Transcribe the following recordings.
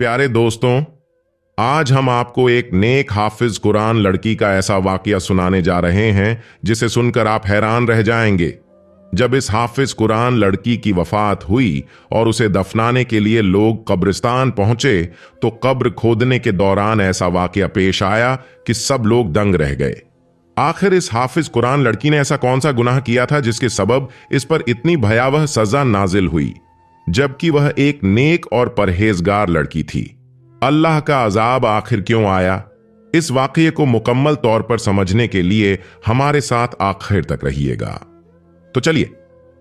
प्यारे दोस्तों, आज हम आपको एक नेक हाफिज कुरान लड़की का ऐसा वाकया सुनाने जा रहे हैं जिसे सुनकर आप हैरान रह जाएंगे। जब इस हाफिज कुरान लड़की की वफात हुई और उसे दफनाने के लिए लोग कब्रिस्तान पहुंचे तो कब्र खोदने के दौरान ऐसा वाकया पेश आया कि सब लोग दंग रह गए। आखिर इस हाफिज कुरान लड़की ने ऐसा कौन सा गुनाह किया था जिसके सबब इस पर इतनी भयावह सजा नाजिल हुई, जबकि वह एक नेक और परहेजगार लड़की थी। अल्लाह का अजाब आखिर क्यों आया? इस वाकये को मुकम्मल तौर पर समझने के लिए हमारे साथ आखिर तक रहिएगा। तो चलिए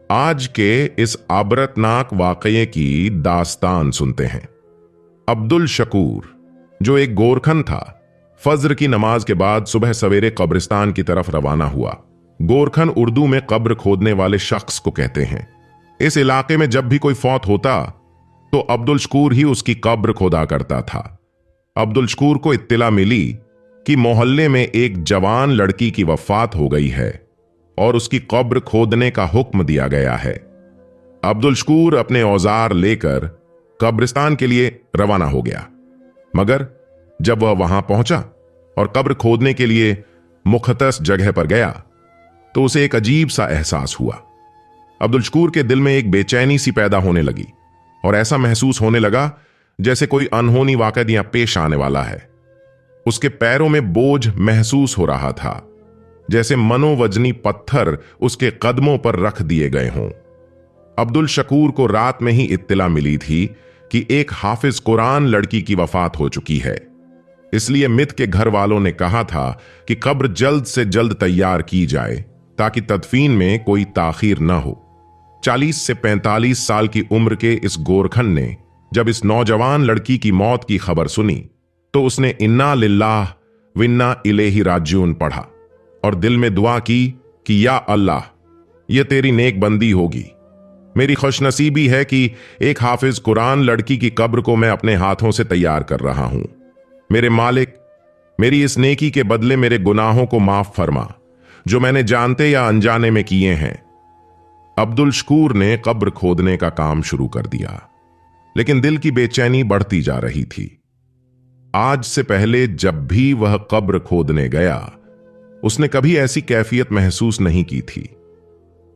आज के इस आबरतनाक वाकये की दास्तान सुनते हैं। अब्दुल शकूर, जो एक गोरखन था, फज्र की नमाज के बाद सुबह सवेरे कब्रिस्तान की तरफ रवाना हुआ। गोरखन उर्दू में कब्र खोदने वाले शख्स को कहते हैं। इस इलाके में जब भी कोई फौत होता तो अब्दुल शकूर ही उसकी कब्र खोदा करता था। अब्दुल शकूर को इत्तिला मिली कि मोहल्ले में एक जवान लड़की की वफात हो गई है और उसकी कब्र खोदने का हुक्म दिया गया है। अब्दुल शकूर अपने औजार लेकर कब्रिस्तान के लिए रवाना हो गया, मगर जब वह वहां पहुंचा और कब्र खोदने के लिए मुख्तस जगह पर गया तो उसे एक अजीब सा एहसास हुआ। अब्दुल शकूर के दिल में एक बेचैनी सी पैदा होने लगी और ऐसा महसूस होने लगा जैसे कोई अनहोनी वाकया पेश आने वाला है। उसके पैरों में बोझ महसूस हो रहा था, जैसे मनोवजनी पत्थर उसके कदमों पर रख दिए गए हों। अब्दुल शकूर को रात में ही इत्तिला मिली थी कि एक हाफिज कुरान लड़की की वफात हो चुकी है, इसलिए मित के घर वालों ने कहा था कि कब्र जल्द से जल्द तैयार की जाए ताकि तदफीन में कोई ताखीर न हो। 40 से 45 साल की उम्र के इस गोरखन ने जब इस नौजवान लड़की की मौत की खबर सुनी तो उसने इन्ना लिल्लाह विन्ना इलैहि राजिऊन पढ़ा और दिल में दुआ की कि या अल्लाह, यह तेरी नेक बंदी होगी। मेरी खुशनसीबी है कि एक हाफिज कुरान लड़की की कब्र को मैं अपने हाथों से तैयार कर रहा हूं। मेरे मालिक, मेरी इस नेकी के बदले मेरे गुनाहों को माफ फरमा जो मैंने जानते या अनजाने में किए हैं। अब्दुल शकूर ने कब्र खोदने का काम शुरू कर दिया, लेकिन दिल की बेचैनी बढ़ती जा रही थी। आज से पहले जब भी वह कब्र खोदने गया उसने कभी ऐसी कैफियत महसूस नहीं की थी।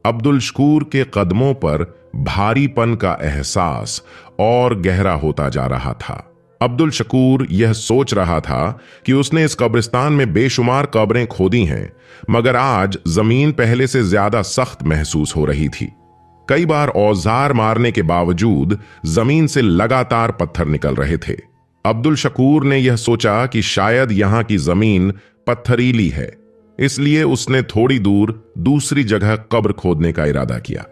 अब्दुल शकूर के कदमों पर भारीपन का एहसास और गहरा होता जा रहा था। अब्दुल शकूर यह सोच रहा था कि उसने इस कब्रिस्तान में बेशुमार कब्रें खोदी हैं, मगर आज जमीन पहले से ज्यादा सख्त महसूस हो रही थी। कई बार औजार मारने के बावजूद जमीन से लगातार पत्थर निकल रहे थे। अब्दुल शकूर ने यह सोचा कि शायद यहां की जमीन पत्थरीली है, इसलिए उसने थोड़ी दूर दूसरी जगह कब्र खोदने का इरादा किया।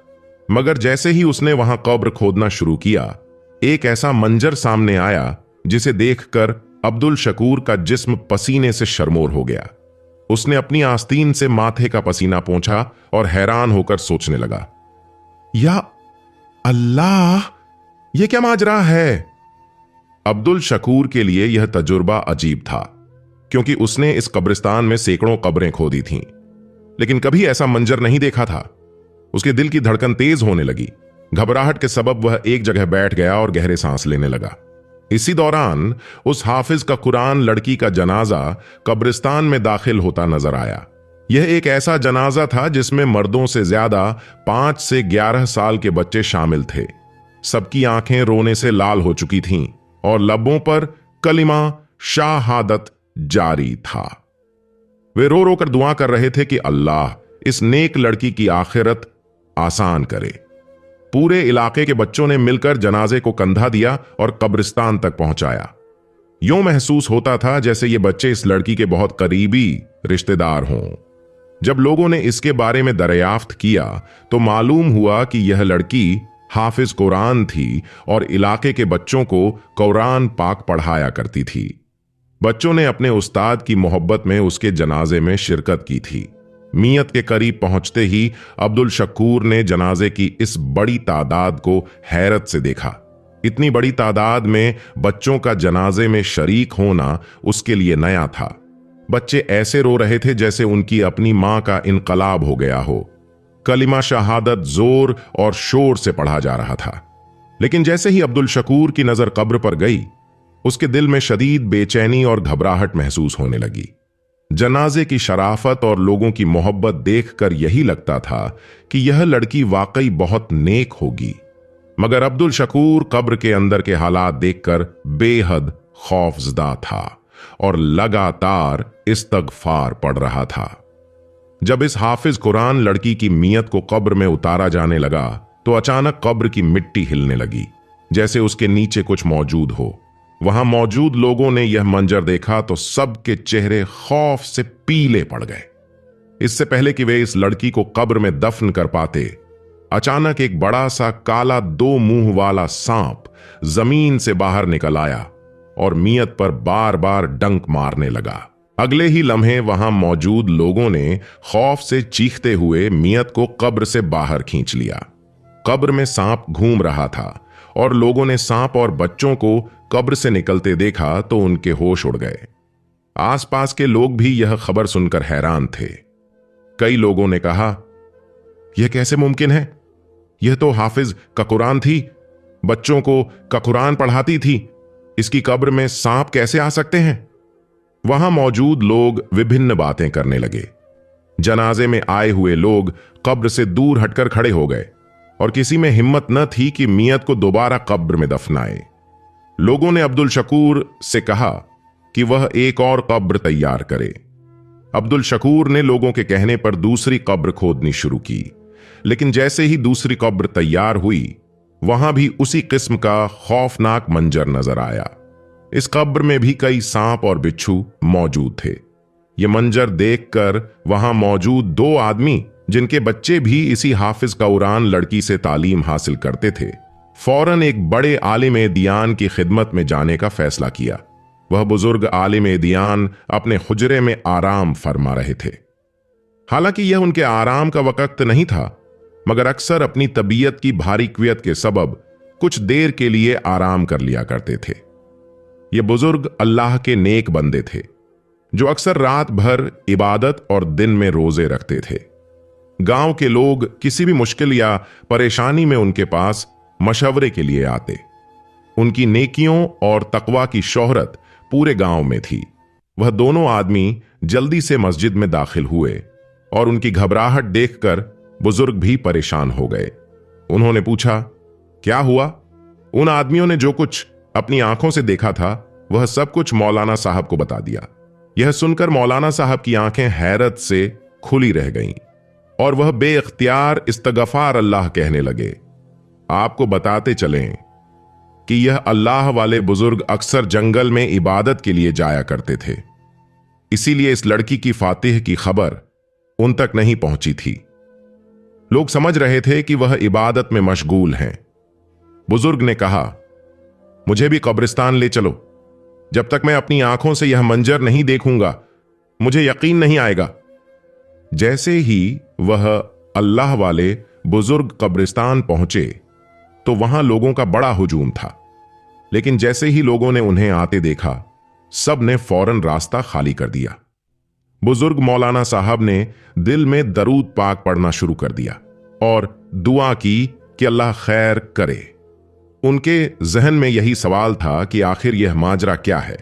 मगर जैसे ही उसने वहां कब्र खोदना शुरू किया, एक ऐसा मंजर सामने आया जिसे देखकर अब्दुल शकूर का जिस्म पसीने से शर्मोर हो गया। उसने अपनी आस्तीन से माथे का पसीना पोंछा और हैरान होकर सोचने लगा, या अल्लाह, यह क्या माजरा है? अब्दुल शकूर के लिए यह तजुर्बा अजीब था, क्योंकि उसने इस कब्रिस्तान में सैकड़ों कब्रें खोदी थीं, लेकिन कभी ऐसा मंजर नहीं देखा था। उसके दिल की धड़कन तेज होने लगी। घबराहट के सबब वह एक जगह बैठ गया और गहरे सांस लेने लगा। इसी दौरान उस हाफिज का कुरान लड़की का जनाजा कब्रिस्तान में दाखिल होता नजर आया। यह एक ऐसा जनाजा था जिसमें मर्दों से ज्यादा 5 से 11 साल के बच्चे शामिल थे। सबकी आंखें रोने से लाल हो चुकी थीं और लबों पर कलिमा शाहादत जारी था। वे रो रो कर दुआ कर रहे थे कि अल्लाह इस नेक लड़की की आखिरत आसान करे। पूरे इलाके के बच्चों ने मिलकर जनाजे को कंधा दिया और कब्रिस्तान तक पहुंचाया। यूं महसूस होता था जैसे ये बच्चे इस लड़की के बहुत करीबी रिश्तेदार हों। जब लोगों ने इसके बारे में दरियाफ्त किया तो मालूम हुआ कि यह लड़की हाफिज कुरान थी और इलाके के बच्चों को कुरान पाक पढ़ाया करती थी। बच्चों ने अपने उस्ताद की मोहब्बत में उसके जनाजे में शिरकत की थी। मियत के करीब पहुंचते ही अब्दुल शकूर ने जनाजे की इस बड़ी तादाद को हैरत से देखा। इतनी बड़ी तादाद में बच्चों का जनाजे में शरीक होना उसके लिए नया था। बच्चे ऐसे रो रहे थे जैसे उनकी अपनी मां का इनकलाब हो गया हो। कलिमा शहादत जोर और शोर से पढ़ा जा रहा था। लेकिन जैसे ही अब्दुल शकूर की नजर कब्र पर गई उसके दिल में शदीद बेचैनी और घबराहट महसूस होने लगी। जनाजे की शराफत और लोगों की मोहब्बत देखकर यही लगता था कि यह लड़की वाकई बहुत नेक होगी, मगर अब्दुल शकूर कब्र के अंदर के हालात देखकर बेहद खौफजदा था और लगातार इस्तगफार पढ़ रहा था। जब इस हाफिज कुरान लड़की की मियत को कब्र में उतारा जाने लगा तो अचानक कब्र की मिट्टी हिलने लगी, जैसे उसके नीचे कुछ मौजूद हो। वहां मौजूद लोगों ने यह मंजर देखा तो सबके चेहरे खौफ से पीले पड़ गए। इससे पहले कि वे इस लड़की को कब्र में दफन कर पाते, अचानक एक बड़ा सा काला 2 मुंह वाला सांप जमीन से बाहर निकल आया और मियत पर बार बार डंक मारने लगा। अगले ही लम्हे वहां मौजूद लोगों ने खौफ से चीखते हुए मियत को कब्र से बाहर खींच लिया। कब्र में सांप घूम रहा था और लोगों ने सांप और बच्चों को कब्र से निकलते देखा तो उनके होश उड़ गए। आसपास के लोग भी यह खबर सुनकर हैरान थे। कई लोगों ने कहा, यह कैसे मुमकिन है? यह तो हाफिज का कुरान थी, बच्चों को का कुरान पढ़ाती थी, इसकी कब्र में सांप कैसे आ सकते हैं? वहां मौजूद लोग विभिन्न बातें करने लगे। जनाजे में आए हुए लोग कब्र से दूर हटकर खड़े हो गए और किसी में हिम्मत न थी कि मियत को दोबारा कब्र में दफनाए। लोगों ने अब्दुल शकूर से कहा कि वह एक और कब्र तैयार करे। अब्दुल शकूर ने लोगों के कहने पर दूसरी कब्र खोदनी शुरू की, लेकिन जैसे ही दूसरी कब्र तैयार हुई, वहां भी उसी किस्म का खौफनाक मंजर नजर आया। इस कब्र में भी कई सांप और बिच्छू मौजूद थे। ये मंजर देखकर वहां मौजूद 2 आदमी, जिनके बच्चे भी इसी हाफिज कुरान लड़की से तालीम हासिल करते थे, फौरन एक बड़े आलिम दियान की खिदमत में जाने का फैसला किया। वह बुजुर्ग आलिम दियान अपने हुजरे में आराम फरमा रहे थे। हालांकि यह उनके आराम का वक्त नहीं था, मगर अक्सर अपनी तबीयत की भारी क्वियत के सबब कुछ देर के लिए आराम कर लिया करते थे। ये बुजुर्ग अल्लाह के नेक बंदे थे, जो अक्सर रात भर इबादत और दिन में रोजे रखते थे। गांव के लोग किसी भी मुश्किल या परेशानी में उनके पास मशवरे के लिए आते। उनकी नेकियों और तकवा की शोहरत पूरे गांव में थी। वह दोनों आदमी जल्दी से मस्जिद में दाखिल हुए और उनकी घबराहट देखकर बुजुर्ग भी परेशान हो गए। उन्होंने पूछा, क्या हुआ? उन आदमियों ने जो कुछ अपनी आंखों से देखा था वह सब कुछ मौलाना साहब को बता दिया। यह सुनकर मौलाना साहब की आंखें हैरत से खुली रह गईं और वह बेइख्तियार इस्तगफार अल्लाह कहने लगे। आपको बताते चलें कि यह अल्लाह वाले बुजुर्ग अक्सर जंगल में इबादत के लिए जाया करते थे, इसीलिए इस लड़की की फातिह की खबर उन तक नहीं पहुंची थी। लोग समझ रहे थे कि वह इबादत में मशगूल हैं। बुजुर्ग ने कहा, मुझे भी कब्रिस्तान ले चलो। जब तक मैं अपनी आंखों से यह मंजर नहीं देखूंगा, मुझे यकीन नहीं आएगा। जैसे ही वह अल्लाह वाले बुजुर्ग कब्रिस्तान पहुंचे तो वहां लोगों का बड़ा हुजूम था, लेकिन जैसे ही लोगों ने उन्हें आते देखा, सब ने फौरन रास्ता खाली कर दिया। बुजुर्ग मौलाना साहब ने दिल में दरूद पाक पढ़ना शुरू कर दिया और दुआ की कि अल्लाह खैर करे। उनके जहन में यही सवाल था कि आखिर यह माजरा क्या है।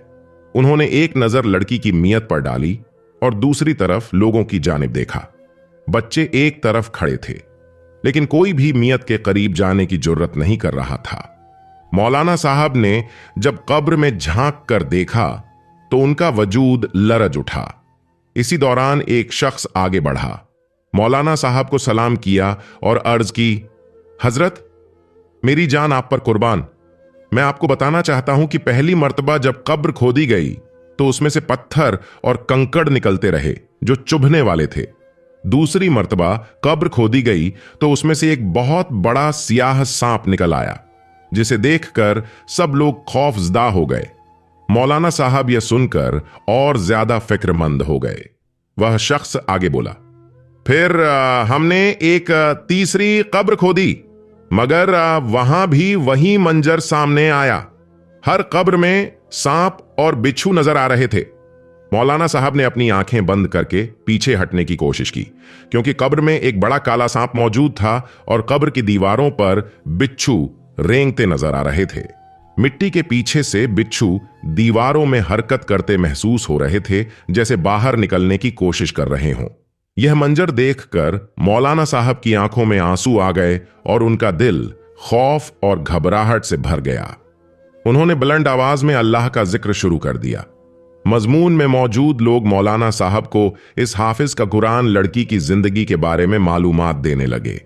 उन्होंने एक नजर लड़की की मियत पर डाली और दूसरी तरफ लोगों की जानिब देखा। बच्चे एक तरफ खड़े थे, लेकिन कोई भी मियत के करीब जाने की जुर्रत नहीं कर रहा था। मौलाना साहब ने जब कब्र में झांक कर देखा तो उनका वजूद लरज उठा। इसी दौरान एक शख्स आगे बढ़ा, मौलाना साहब को सलाम किया और अर्ज की, हजरत, मेरी जान आप पर कुर्बान। मैं आपको बताना चाहता हूं कि पहली मर्तबा जब कब्र खोदी गई तो उसमें से पत्थर और कंकड़ निकलते रहे जो चुभने वाले थे। दूसरी मर्तबा कब्र खोदी गई तो उसमें से एक बहुत बड़ा सियाह सांप निकल आया, जिसे देखकर सब लोग खौफजदा हो गए। मौलाना साहब यह सुनकर और ज्यादा फिक्रमंद हो गए। वह शख्स आगे बोला, फिर हमने एक तीसरी कब्र खोदी, मगर वहां भी वही मंजर सामने आया। हर कब्र में सांप और बिच्छू नजर आ रहे थे। मौलाना साहब ने अपनी आंखें बंद करके पीछे हटने की कोशिश की, क्योंकि कब्र में एक बड़ा काला सांप मौजूद था और कब्र की दीवारों पर बिच्छू रेंगते नजर आ रहे थे। मिट्टी के पीछे से बिच्छू दीवारों में हरकत करते महसूस हो रहे थे, जैसे बाहर निकलने की कोशिश कर रहे हों। यह मंजर देखकर मौलाना साहब की आंखों में आंसू आ गए और उनका दिल खौफ और घबराहट से भर गया। उन्होंने बुलंद आवाज में अल्लाह का जिक्र शुरू कर दिया। मजमून में मौजूद लोग मौलाना साहब को इस हाफिज का कुरान लड़की की जिंदगी के बारे में मालूमात देने लगे।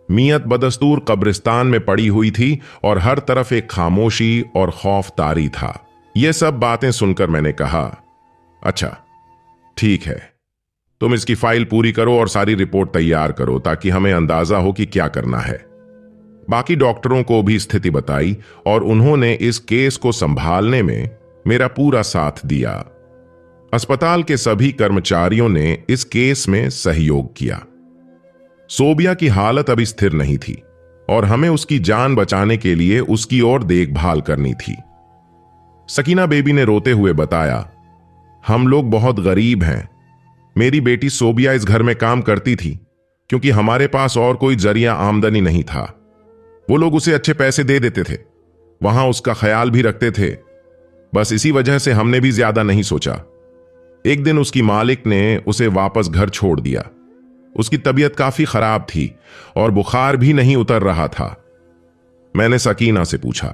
मियत बदस्तूर कब्रिस्तान में पड़ी हुई थी और हर तरफ एक खामोशी और खौफ तारी था। यह सब बातें सुनकर मैंने कहा, अच्छा ठीक है, तुम इसकी फाइल पूरी करो और सारी रिपोर्ट तैयार करो ताकि हमें अंदाजा हो कि क्या करना है। बाकी डॉक्टरों को भी स्थिति बताई और उन्होंने इस केस को संभालने में मेरा पूरा साथ दिया। अस्पताल के सभी कर्मचारियों ने इस केस में सहयोग किया। सोबिया की हालत अभी स्थिर नहीं थी और हमें उसकी जान बचाने के लिए उसकी ओर देखभाल करनी थी। सकीना बेबी ने रोते हुए बताया, हम लोग बहुत गरीब हैं। मेरी बेटी सोबिया इस घर में काम करती थी क्योंकि हमारे पास और कोई जरिया आमदनी नहीं था। वो लोग उसे अच्छे पैसे दे देते थे, वहां उसका ख्याल भी रखते थे। बस इसी वजह से हमने भी ज्यादा नहीं सोचा। एक दिन उसकी मालिक ने उसे वापस घर छोड़ दिया। उसकी तबीयत काफी खराब थी और बुखार भी नहीं उतर रहा था। मैंने सकीना से पूछा,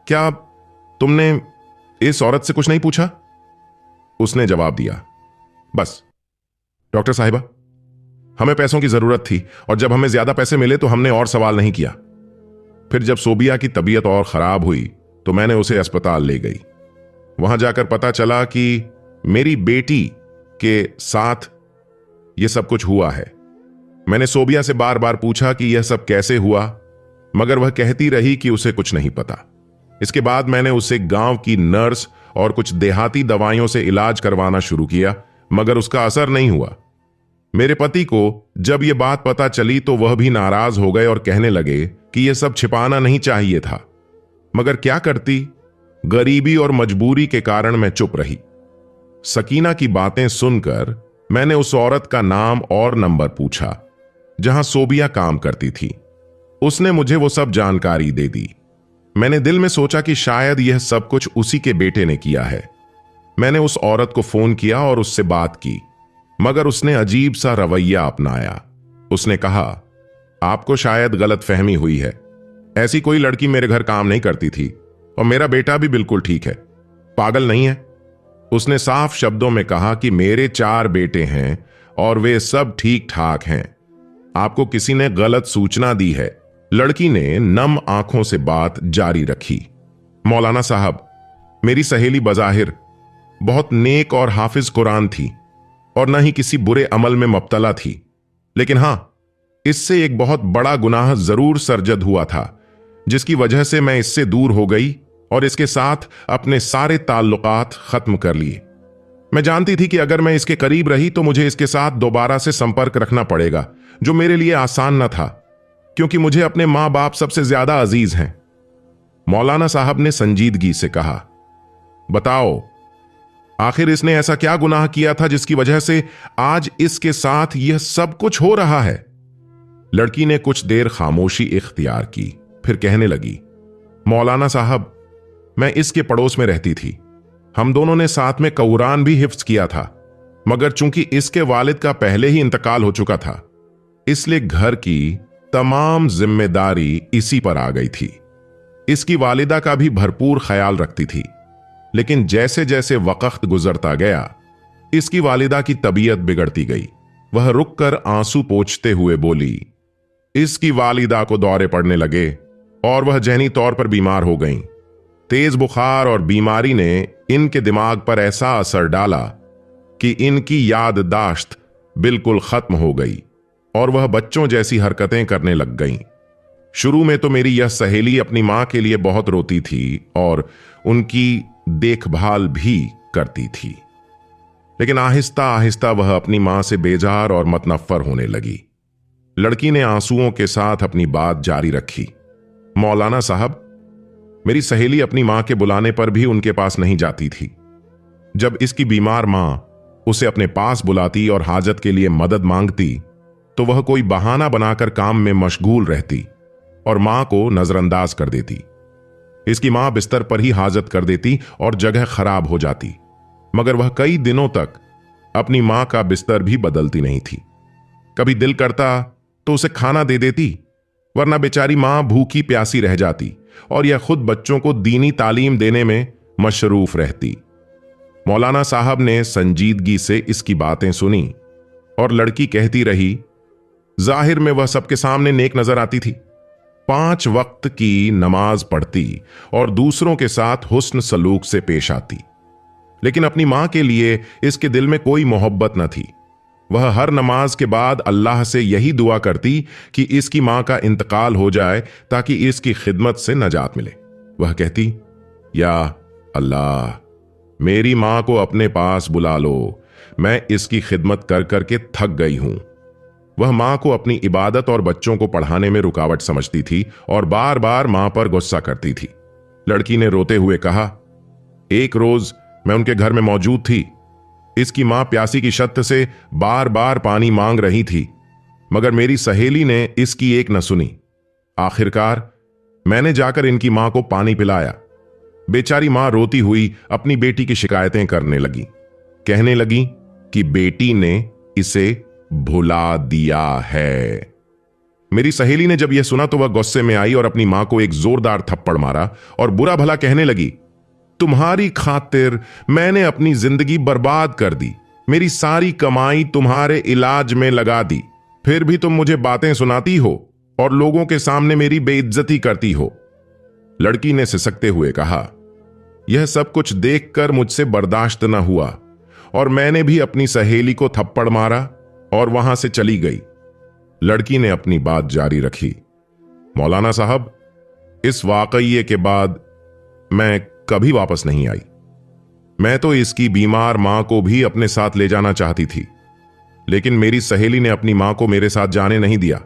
क्या तुमने इस औरत से कुछ नहीं पूछा? उसने जवाब दिया, बस डॉक्टर साहिबा, हमें पैसों की जरूरत थी और जब हमें ज्यादा पैसे मिले तो हमने और सवाल नहीं किया। फिर जब सोबिया की तबीयत और खराब हुई तो मैंने उसे अस्पताल ले गई। वहां जाकर पता चला कि मेरी बेटी के साथ यह सब कुछ हुआ है। मैंने सोबिया से बार बार पूछा कि यह सब कैसे हुआ, मगर वह कहती रही कि उसे कुछ नहीं पता। इसके बाद मैंने उसे गांव की नर्स और कुछ देहाती दवाइयों से इलाज करवाना शुरू किया, मगर उसका असर नहीं हुआ। मेरे पति को जब यह बात पता चली तो वह भी नाराज हो गए और कहने लगे कि यह सब छिपाना नहीं चाहिए था, मगर क्या करती, गरीबी और मजबूरी के कारण मैं चुप रही। सकीना की बातें सुनकर मैंने उस औरत का नाम और नंबर पूछा जहां सोबिया काम करती थी। उसने मुझे वो सब जानकारी दे दी। मैंने दिल में सोचा कि शायद यह सब कुछ उसी के बेटे ने किया है। मैंने उस औरत को फोन किया और उससे बात की, मगर उसने अजीब सा रवैया अपनाया। उसने कहा, आपको शायद गलत फहमी हुई है। ऐसी कोई लड़की मेरे घर काम नहीं करती थी और मेरा बेटा भी बिल्कुल ठीक है, पागल नहीं है। उसने साफ शब्दों में कहा कि मेरे 4 बेटे हैं और वे सब ठीक ठाक हैं। आपको किसी ने गलत सूचना दी है। लड़की ने नम आंखों से बात जारी रखी। मौलाना साहब, मेरी सहेली बजाहिर बहुत नेक और हाफिज कुरान थी और न ही किसी बुरे अमल में मुब्तला थी, लेकिन हां, इससे एक बहुत बड़ा गुनाह जरूर सरजद हुआ था जिसकी वजह से मैं इससे दूर हो गई और इसके साथ अपने सारे ताल्लुकात खत्म कर लिए। मैं जानती थी कि अगर मैं इसके करीब रही तो मुझे इसके साथ दोबारा से संपर्क रखना पड़ेगा, जो मेरे लिए आसान न था क्योंकि मुझे अपने मां बाप सबसे ज्यादा अजीज हैं। मौलाना साहब ने संजीदगी से कहा, बताओ, आखिर इसने ऐसा क्या गुनाह किया था जिसकी वजह से आज इसके साथ यह सब कुछ हो रहा है? लड़की ने कुछ देर खामोशी इख्तियार की, फिर कहने लगी, मौलाना साहब, मैं इसके पड़ोस में रहती थी। हम दोनों ने साथ में कुरान भी हिफ्ज किया था, मगर चूंकि इसके वालिद का पहले ही इंतकाल हो चुका था, इसलिए घर की तमाम जिम्मेदारी इसी पर आ गई थी। इसकी वालिदा का भी भरपूर ख्याल रखती थी, लेकिन जैसे जैसे वक्त गुजरता गया, इसकी वालिदा की तबीयत बिगड़ती गई। वह रुककर आंसू पोंछते हुए बोली, इसकी वालिदा को दौरे पड़ने लगे और वह जहनी तौर पर बीमार हो गईं। तेज बुखार और बीमारी ने इनके दिमाग पर ऐसा असर डाला कि इनकी याददाश्त बिल्कुल खत्म हो गई और वह बच्चों जैसी हरकतें करने लग गईं। शुरू में तो मेरी यह सहेली अपनी मां के लिए बहुत रोती थी और उनकी देखभाल भी करती थी, लेकिन आहिस्ता आहिस्ता वह अपनी मां से बेजार और मतनफ्फर होने लगी। लड़की ने आंसुओं के साथ अपनी बात जारी रखी, मौलाना साहब, मेरी सहेली अपनी मां के बुलाने पर भी उनके पास नहीं जाती थी। जब इसकी बीमार मां उसे अपने पास बुलाती और हाजत के लिए मदद मांगती तो वह कोई बहाना बनाकर काम में मशगूल रहती और मां को नजरअंदाज कर देती। इसकी मां बिस्तर पर ही हाजत कर देती और जगह खराब हो जाती, मगर वह कई दिनों तक अपनी मां का बिस्तर भी बदलती नहीं थी। कभी दिल करता तो उसे खाना दे देती, वरना बेचारी मां भूखी प्यासी रह जाती और यह खुद बच्चों को दीनी तालीम देने में मशरूफ रहती। मौलाना साहब ने संजीदगी से इसकी बातें सुनी और लड़की कहती रही, जाहिर में वह सबके सामने नेक नजर आती थी, 5 वक्त की नमाज पढ़ती और दूसरों के साथ हुस्न सलूक से पेश आती, लेकिन अपनी मां के लिए इसके दिल में कोई मोहब्बत न थी। वह हर नमाज के बाद अल्लाह से यही दुआ करती कि इसकी मां का इंतकाल हो जाए ताकि इसकी खिदमत से नजात मिले। वह कहती, या अल्लाह, मेरी मां को अपने पास बुला लो, मैं इसकी खिदमत कर करके थक गई हूं। वह मां को अपनी इबादत और बच्चों को पढ़ाने में रुकावट समझती थी और बार बार मां पर गुस्सा करती थी। लड़की ने रोते हुए कहा, एक रोज मैं उनके घर में मौजूद थी। इसकी मां प्यासी की शर्त से बार बार पानी मांग रही थी, मगर मेरी सहेली ने इसकी एक न सुनी। आखिरकार मैंने जाकर इनकी मां को पानी पिलाया। बेचारी मां रोती हुई अपनी बेटी की शिकायतें करने लगी, कहने लगी कि बेटी ने इसे भुला दिया है। मेरी सहेली ने जब यह सुना तो वह गुस्से में आई और अपनी मां को एक जोरदार थप्पड़ मारा और बुरा भला कहने लगी, तुम्हारी खातिर मैंने अपनी जिंदगी बर्बाद कर दी, मेरी सारी कमाई तुम्हारे इलाज में लगा दी, फिर भी तुम मुझे बातें सुनाती हो और लोगों के सामने मेरी बेइज्जती करती हो। लड़की ने सिसकते हुए कहा, यह सब कुछ देखकर मुझसे बर्दाश्त न हुआ और मैंने भी अपनी सहेली को थप्पड़ मारा और वहां से चली गई। लड़की ने अपनी बात जारी रखी, मौलाना साहब, इस वाकये के बाद मैं कभी वापस नहीं आई। मैं तो इसकी बीमार मां को भी अपने साथ ले जाना चाहती थी, लेकिन मेरी सहेली ने अपनी मां को मेरे साथ जाने नहीं दिया।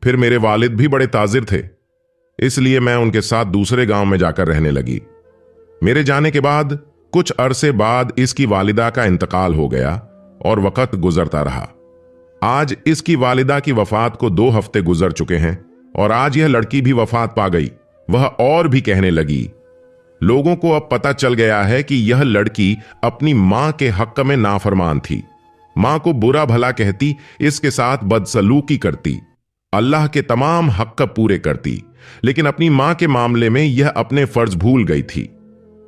फिर मेरे वालिद भी बड़े ताजिर थे, इसलिए मैं उनके साथ दूसरे गांव में जाकर रहने लगी। मेरे जाने के बाद कुछ अरसे बाद इसकी वालिदा का इंतकाल हो गया और वक्त गुजरता रहा। आज इसकी वालिदा की वफात को 2 हफ्ते गुजर चुके हैं और आज यह लड़की भी वफात पा गई। वह और भी कहने लगी, लोगों को अब पता चल गया है कि यह लड़की अपनी मां के हक में नाफरमान थी। मां को बुरा भला कहती, इसके साथ बदसलूकी करती, अल्लाह के तमाम हक पूरे करती, लेकिन अपनी मां के मामले में यह अपने फर्ज भूल गई थी।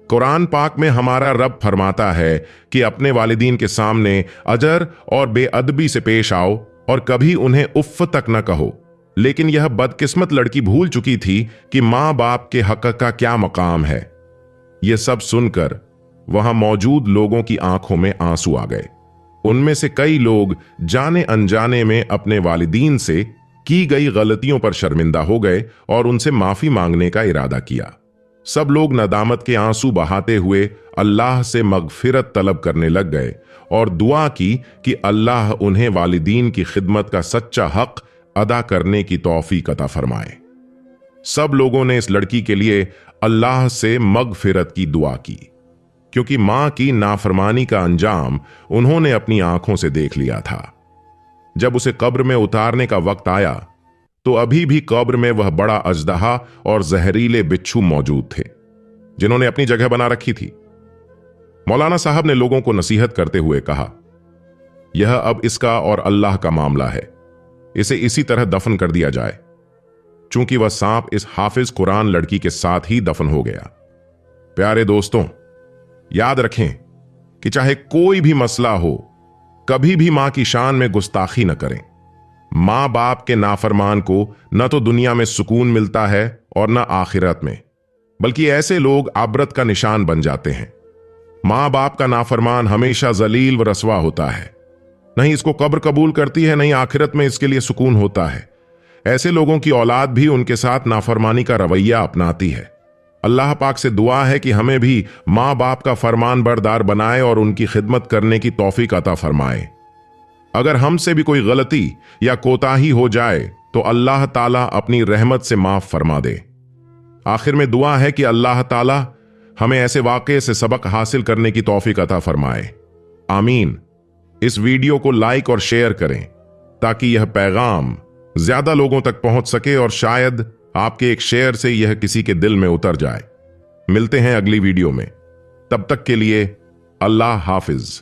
कुरान पाक में हमारा रब फरमाता है कि अपने वालिदीन के सामने अजर और बेअदबी से पेश आओ और कभी उन्हें उफ़ तक न कहो। लेकिन यह बदकिस्मत लड़की भूल चुकी थी कि मां बाप के हक का क्या मकाम है। यह सब सुनकर वहां मौजूद लोगों की आंखों में आंसू आ गए। उनमें से कई लोग जाने अनजाने में अपने वालिदीन से की गई गलतियों पर शर्मिंदा हो गए और उनसे माफी मांगने का इरादा किया। सब लोग नदामत के आंसू बहाते हुए अल्लाह से मगफिरत तलब करने लग गए और दुआ की कि अल्लाह उन्हें वालिदीन की खिदमत का सच्चा हक अदा करने की तौफीक अता फरमाए। सब लोगों ने इस लड़की के लिए अल्लाह से मगफिरत की दुआ की, क्योंकि मां की नाफरमानी का अंजाम उन्होंने अपनी आंखों से देख लिया था। जब उसे कब्र में उतारने का वक्त आया तो अभी भी कब्र में वह बड़ा अजदहा और जहरीले बिच्छू मौजूद थे, जिन्होंने अपनी जगह बना रखी थी। मौलाना साहब ने लोगों को नसीहत करते हुए कहा, यह अब इसका और अल्लाह का मामला है, इसे इसी तरह दफन कर दिया जाए। चूंकि वह सांप इस हाफिज कुरान लड़की के साथ ही दफन हो गया। प्यारे दोस्तों, याद रखें कि चाहे कोई भी मसला हो, कभी भी मां की शान में गुस्ताखी न करें। मां बाप के नाफरमान को न तो दुनिया में सुकून मिलता है और न आखिरत में, बल्कि ऐसे लोग आबरत का निशान बन जाते हैं। मां बाप का नाफरमान हमेशा जलील व रसवा होता है, नहीं इसको कब्र कबूल करती है, नहीं आखिरत में इसके लिए सुकून होता है। ऐसे लोगों की औलाद भी उनके साथ नाफरमानी का रवैया अपनाती है। अल्लाह पाक से दुआ है कि हमें भी मां बाप का फरमान बरदार बनाए और उनकी खिदमत करने की तौफीक अता फरमाए। अगर हमसे भी कोई गलती या कोताही हो जाए तो अल्लाह ताला अपनी रहमत से माफ फरमा दे। आखिर में दुआ है कि अल्लाह ताला हमें ऐसे वाक़े से सबक हासिल करने की तौफीक अता फरमाए। आमीन। इस वीडियो को लाइक और शेयर करें ताकि यह पैगाम ज्यादा लोगों तक पहुंच सके और शायद आपके एक शेयर से यह किसी के दिल में उतर जाए। मिलते हैं अगली वीडियो में, तब तक के लिए अल्लाह हाफिज।